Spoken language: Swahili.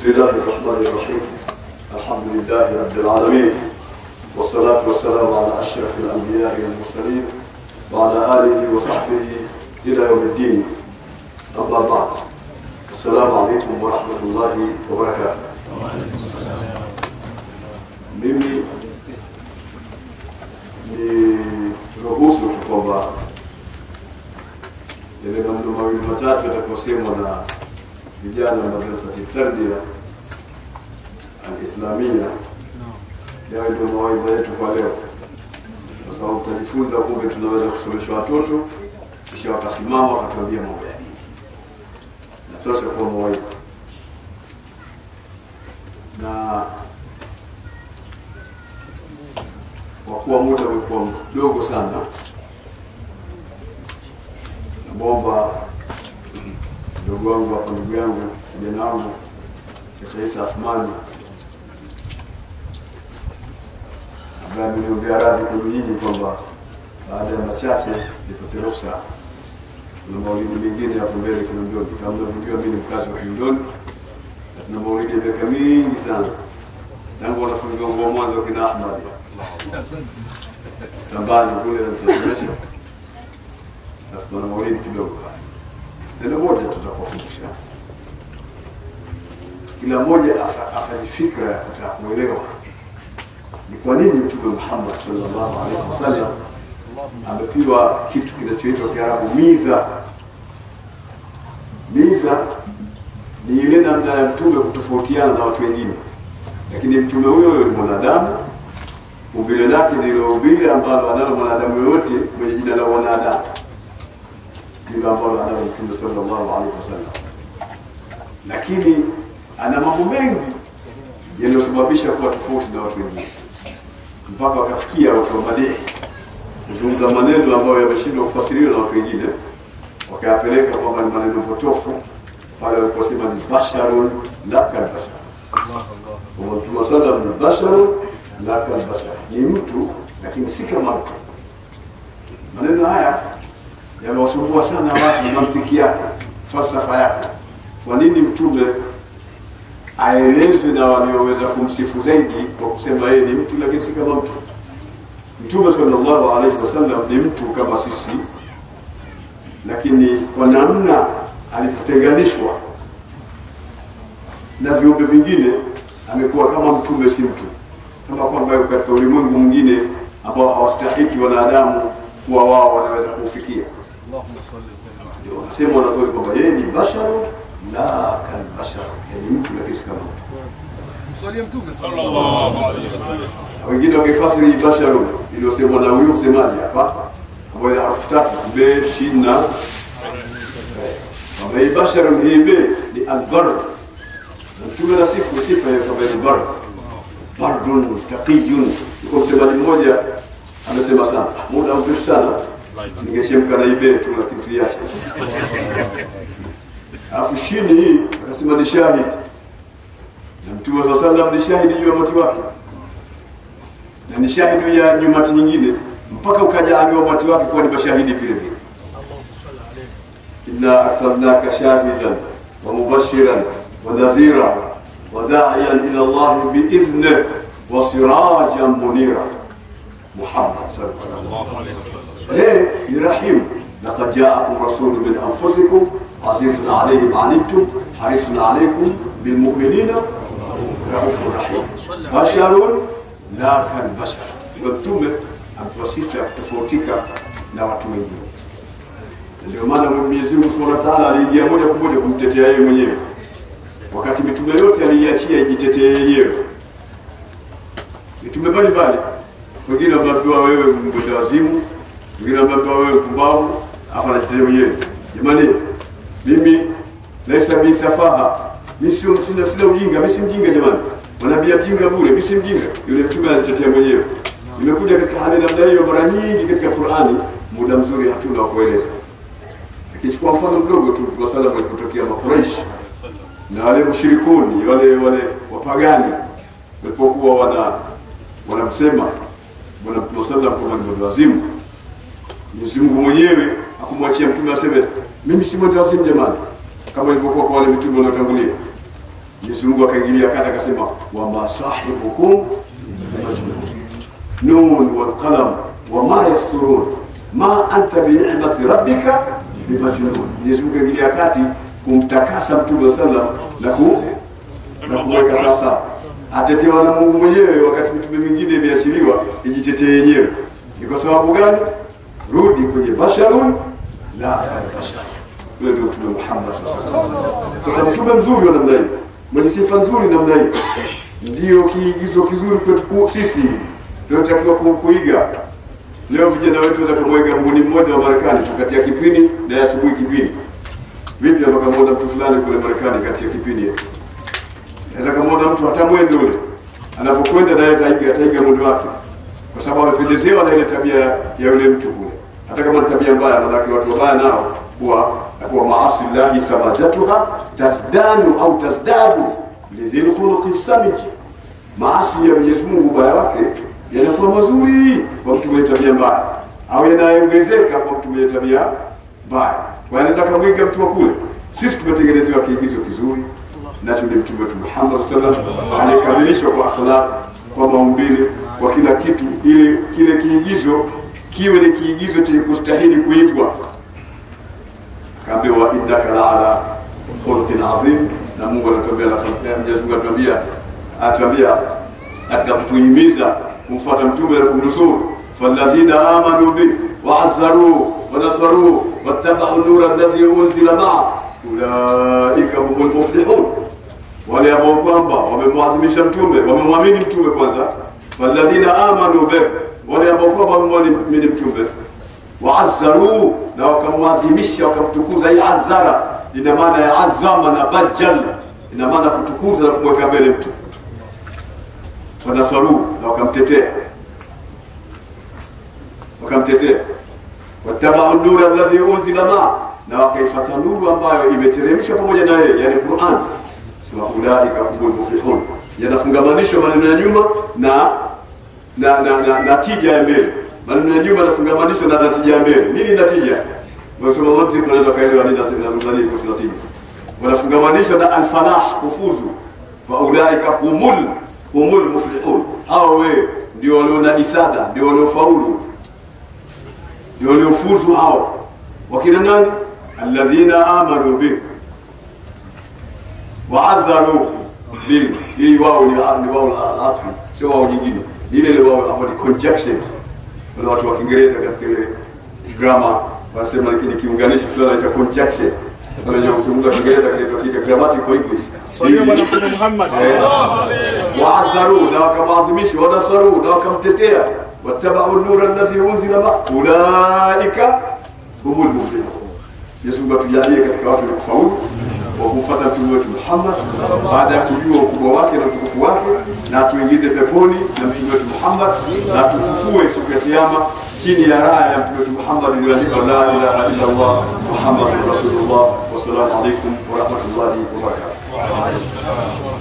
بسم الله الرحمن الرحيم. الحمد لله رب العالمين، والصلاة والسلام على أشرف الأنبياء والمرسلين وعلى آله وصحبه إلى يوم الدين. أما بعد، السلام عليكم ورحمة الله وبركاته. وعليكم السلام. Mimi ni ruhusu tu kwamba yale mambo mawili matatu yatakosemwa na vijana wa madrasa Tarbia al-Islamia yawe ndio mawaidha yetu kwa leo, kwa sababu tutajifunza kumbe tunaweza kusomesha watoto kisha wakasimama wakatuambia mambo ya dini. Natosha kwa mawaidha. Na kwa kuwa muda umekuwa mdogo sana, naomba ndugu wangu hapa, ndugu yangu, kijana wangu Sheikh Isa Athmani ambaye ameombea radhi kwa nyinyi kwamba baada ya machache nipate ruhusa. Kuna maulidi mengine hapo mbele Kinondoni, kama mnavyojua mimi ni mkazi wa Kinondoni, na tuna maulidi ya miaka mingi sana tangu wanafunzi wangu wa mwanzo kina Ahmad tambani kule tutasomesha. Sasa tuna maulidi kidogo, neno moja tutakukumbusha, kila mmoja afanye fikra ya kutaka kuelewa ni kwa nini Mtume Muhammad sallallahu alaihi wasallam amepewa kitu kinachoitwa Kiarabu miza. Miza ni ile namna ya mtume kutofautiana na watu wengine, lakini mtume huyo ni mwanadamu, umbile lake ndilo umbile ambalo analo mwanadamu yote mwenye jina la wanadamu, ndilo ambalo analo Mtume sallallahu alaihi wasallam. Lakini ana mambo mengi yanayosababisha kuwa tofauti na watu wengine, mpaka wakafikia watu wa Madina kuzungumza maneno ambayo yameshindwa kufasiriwa na watu wengine, wakayapeleka kwamba ni maneno potofu pale waliposema ni basharun la kal bashar. Mtume sallallahu alaihi wasallam ni basharun la kal bashar, ni mtu lakini si kama mtu. Maneno haya yamewasumbua sana watu, mantiki yake, falsafa yake. Kwa nini mtume aelezwe na walioweza kumsifu zaidi kwa kusema yeye ni mtu lakini si kama mtu? Mtume sallallahu alaihi wasallam ni mtu kama sisi, lakini kwa namna alivyotenganishwa na viumbe vingine amekuwa kama mtume si mtu, kama kwamba katika ulimwengu mwingine ambao hawastahiki wanadamu kuwa wao wanaweza kufikia. Ndio wanasema wanazoea kwamba yeye ni basharu la kal bashar, yani mtu lakini si kama Mswalie Mtume sallallahu alaihi wasallam. Wengine wakifasiri basharu iliyosemwa na huyu msemaji hapa, ambayo ina harfu tatu be shin na ambaye basharu hii be ni albar. Mtume nasifu sifa ya kama ni bar, bardun taqiyun. Kwa msemaji mmoja amesema sana muda mrefu sana, ningeshemka na ibe tu lakini tuiache. Alafu shini hii akasema ni shahid, na Mtume sallallahu alaihi wasallam ni shahidi juu ya umati wake, na ni shahidi ya nyumati nyingine, mpaka ukajaaliwa umati wake kuwa ni mashahidi vile vile. Inna arsalnaka shahidan wa mubashiran wa nadhira wa da'iyan ila Allah bi'idhnihi wa sirajan munira. Muhammad sallallahu alaihi wasallam ni rahim. Laqad ja'akum rasulun min anfusikum azizun alayhi ma anittum harisun alaykum bil mu'minina raufur rahim. Basharun la kal bashar. Mtume amewasifu kutofautika na watu wengine. Ndio maana Mwenyezi Mungu Subhanahu wa Ta'ala aliingia moja kwa moja kumtetea yeye mwenyewe, wakati mitume yote aliiachia ijitetee yenyewe. Mitume mbalimbali, wengine wameambiwa wewe mwenda wazimu, wengine wameambiwa wewe mpumbavu, afa anajitetea mwenyewe. Jamani, mimi laisa bi safaha, mimi sina ujinga, mimi si mjinga jamani. Wanaambia mjinga bure, mimi si mjinga. Yule mtume anajitetea mwenyewe. Nimekuja katika hali namna hiyo mara nyingi katika Qur'ani, muda mzuri hatuna wa kueleza. Kichukua mfano mdogo tu, kwa sababu walipotokea Makuraish na wale mushrikuni, wale wapagani walipokuwa wanamsema Bwana Mtume sallallahu alaihi wasallam kwa wazimu, Mwenyezi Mungu mwenyewe akumwachia mtume aseme mimi si mwenda wazimu jamani, kama ilivyokuwa kwa wale mitume waliotangulia. Mwenyezi Mungu akaingilia kati akasema wa masahibukum nun wal qalam wa ma yasturun ma anta bi ni'mati rabbika bimajnun. Mwenyezi Mungu akaingilia kati kumtakasa Mtume sallam na kumweka sawa. Atetewa na Mungu mwenyewe wakati mtume mwingine imeashiriwa ijitetee yenyewe. Ni kwa sababu gani? Rudi kwenye basharun la bashar. Ndio Mtume Muhammad sallallahu alaihi wasallam. Sasa mtume mzuri wa namna hii, mwenye sifa nzuri namna hii, ndio kiigizo kizuri kwetu sisi. Ndio tunatakiwa kuiga. Leo vijana wetu watakamwega mbuni mmoja wa Marekani tukatia kipindi na asubuhi kipindi. Vipi mpaka mmoja mtu fulani kule Marekani katia kipindi yake. Naweza kumuona mtu hata mwendo ule anapokwenda naye ataiga mwendo wake, kwa sababu amependezewa na ile tabia ya yule mtu kule. Hata kama ni tabia mbaya, maana watu wabaya nao huwa maasi llahi samajatuha tazdanu au tazdadu lidhil khuluqi samiji. Maasi ya Mwenyezi Mungu ubaya wake yanakuwa mazuri kwa mtu mwenye tabia mbaya, au yanaongezeka kwa mtu mwenye tabia mbaya. Wanaweza kumwiga mtu wa kule. Sisi tumetengenezewa kiigizo kizuri, nacho ni Mtume wetu Muhammad sallallahu alaihi wasallam, alikamilishwa kwa akhlaq, kwa maumbile, kwa kila kitu, ili kile kiigizo kiwe ni kiigizo chenye kustahili kuitwa. Kaambiwa innaka la'ala khuluqin adhim, na Mungu anatuambia, Mwenyezi Mungu anatuambia katika kutuhimiza kumfuata mtume na kumnusuru, falladhina amanu bi wa'azzaru wa nasaru wattaba'u an-nura alladhi unzila ma'a ulaika humul muflihun. Wale ambao kwamba wamemwadhimisha mtume, wamemwamini mtume kwanza, walladhina amanu bi, wale ambao kwamba wamemwamini mtume, waazzaru, na wakamwadhimisha wakamtukuza. Hii azzara ina maana ya azama na bajjal, ina maana kutukuza na kumweka mbele mtu. Wanasaru, na wakamtetea wattaba'u an-nura alladhi unzila ma'a, na wakaifuata nuru ambayo imeteremshwa pamoja na yeye, yani Qur'an. Sema ulaika humul muflihun, yanafungamanishwa maneno ya nyuma na tija ya mbele. Maneno ya nyuma yanafungamanishwa na tija ya mbele. Nini natija? Wasema mwanzo tunaweza kaelewa nini nasema mzali kwa natija. Wanafungamanishwa na al-falah, kufuzu. Fa ulaika humul muflihun. Hao wewe ndio walionadisada, ndio waliofaulu, ndio waliofuzu. Hao wakina nani? Alladhina amanu bi wa'azzaru bi. Hii wao ni wao al-atfi, sio wao nyingine. Ile wao hapo ni conjunction. Wale watu wa Kiingereza katika ile grammar wanasema ni kiunganishi fulani cha conjunction. Wale wenye kuzungumza Kiingereza kinaitwa grammatical English. Swali bwana Mtume Muhammad. Wa'azzaru, na wakamadhimisha, wanasaru, na wakamtetea, wattaba'u an-nura alladhi unzila ma'a ulaika humul muflihun. Yesu Mungu atujalie katika watu wenye kufaulu wa kumfuata Mtume wetu Muhammad baada ya kujua ukubwa wake na utukufu wake, na tuingize peponi na Mtume wetu Muhammad, na tufufue siku ya kiyama chini ya raha ya Mtume wetu Muhammad iliyoandikwa la ilaha illa Allah Muhammadur Rasulullah. Wassalamu alaykum wa rahmatullahi wa barakatuh.